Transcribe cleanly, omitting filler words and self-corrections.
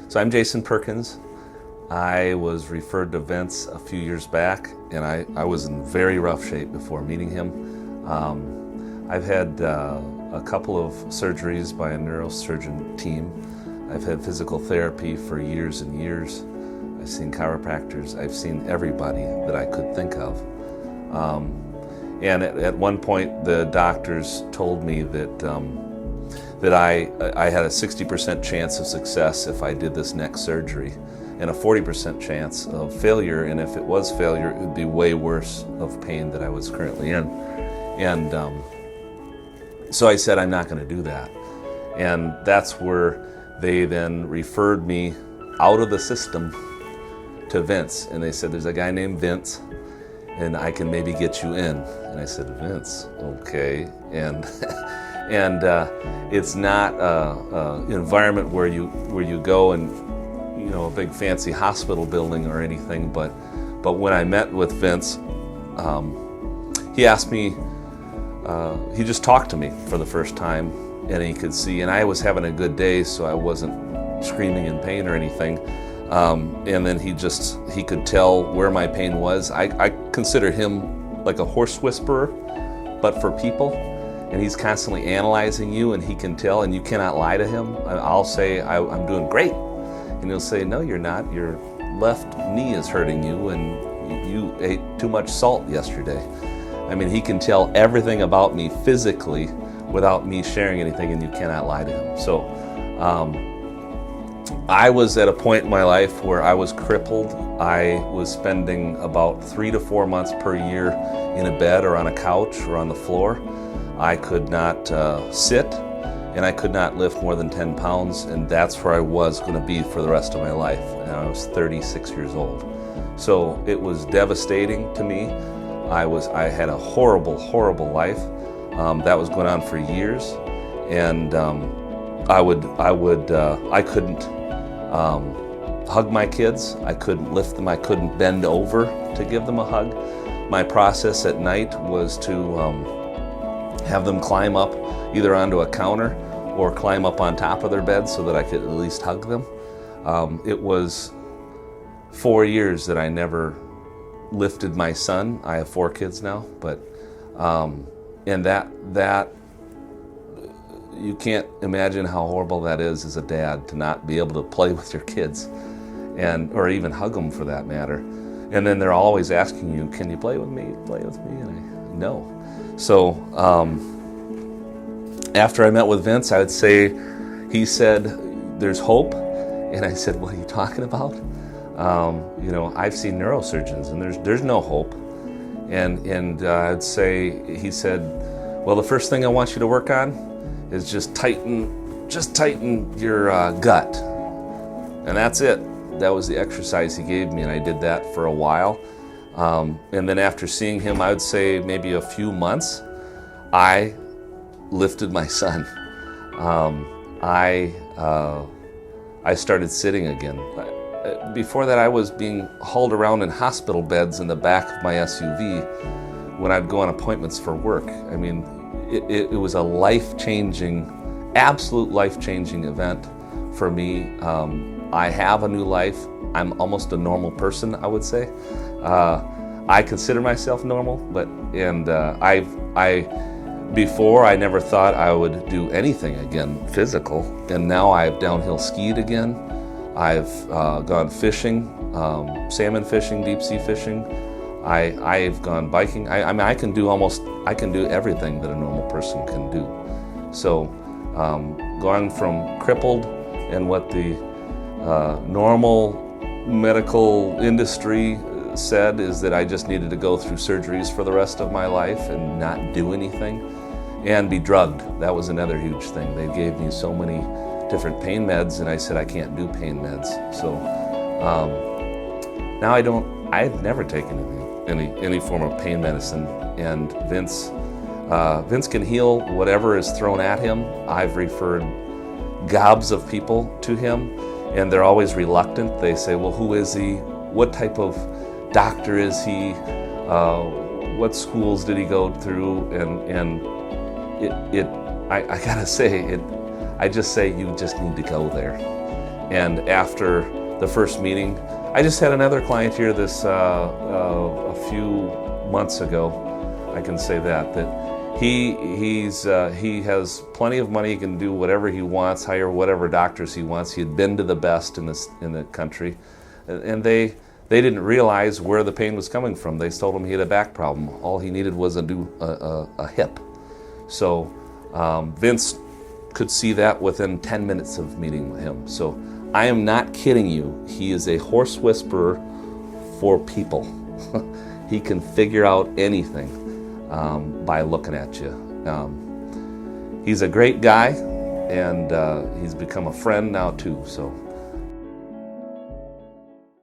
So I'm Jason Perkins. I was referred to Vince a few years back, and I was in very rough shape before meeting him. I've had a couple of surgeries by a neurosurgeon team. I've had physical therapy for years and years. I've seen chiropractors. I've seen everybody that I could think of. And at one point, the doctors told me that I had a 60% chance of success if I did this next surgery, and a 40% chance of failure, and if it was failure, it would be way worse of pain that I was currently in. And so I said, I'm not going to do that. And that's where they then referred me out of the system to Vince, and they said, there's a guy named Vince, and I can maybe get you in. And I said, Vince, okay. And it's not an environment where you go and, you know, a big fancy hospital building or anything. But when I met with Vince, he asked me. He just talked to me for the first time, and he could see. And I was having a good day, so I wasn't screaming in pain or anything. And then he could tell where my pain was. I consider him like a horse whisperer, but for people. And he's constantly analyzing you, and he can tell, and you cannot lie to him. I'll say, I'm doing great. And he'll say, no, you're not. Your left knee is hurting you, and you ate too much salt yesterday. I mean, he can tell everything about me physically without me sharing anything, and you cannot lie to him. So I was at a point in my life where I was crippled. I was spending about 3 to 4 months per year in a bed or on a couch or on the floor. I could not sit, and I could not lift more than 10 pounds, and that's where I was going to be for the rest of my life. And I was 36 years old. So it was devastating to me. I had a horrible, horrible life that was going on for years, and I couldn't hug my kids. I couldn't lift them. I couldn't bend over to give them a hug. My process at night was to have them climb up either onto a counter or climb up on top of their bed so that I could at least hug them. It was 4 years that I never lifted my son. I have 4 kids now, but and that you can't imagine how horrible that is as a dad, to not be able to play with your kids, or even hug them for that matter. And then they're always asking you, can you play with me? Play with me? And no. So after I met with Vince, I would say, he said, there's hope. And I said, what are you talking about? I've seen neurosurgeons, and there's no hope. And I'd say, he said, well, the first thing I want you to work on is just tighten your gut. And that's it. That was the exercise he gave me, and I did that for a while. And then after seeing him, I would say maybe a few months, I lifted my son. I started sitting again. Before that, I was being hauled around in hospital beds in the back of my SUV when I'd go on appointments for work. I mean, it was a life-changing, absolute life-changing event for me. I have a new life. I'm almost a normal person, I would say. I consider myself normal, before I never thought I would do anything again physical, and now I've downhill skied again. I've gone fishing, salmon fishing, deep sea fishing. I've gone biking. I can do everything that a normal person can do. So going from crippled and what the normal medical industry said is that I just needed to go through surgeries for the rest of my life and not do anything and be drugged. That was another huge thing. They gave me so many different pain meds, and I said I can't do pain meds. So now I've never taken any form of pain medicine, and Vince can heal whatever is thrown at him. I've referred gobs of people to him, and they're always reluctant. They say, well, who is he? What type of doctor is he? What schools did he go through? And I gotta say, I just say you just need to go there. And after the first meeting, I just had another client here this a few months ago. I can say that he has plenty of money. He can do whatever he wants, hire whatever doctors he wants. He had been to the best in the country, and they didn't realize where the pain was coming from. They told him he had a back problem. All he needed was a hip. So Vince could see that within 10 minutes of meeting with him. So I am not kidding you. He is a horse whisperer for people. He can figure out anything by looking at you. He's a great guy, and he's become a friend now too. So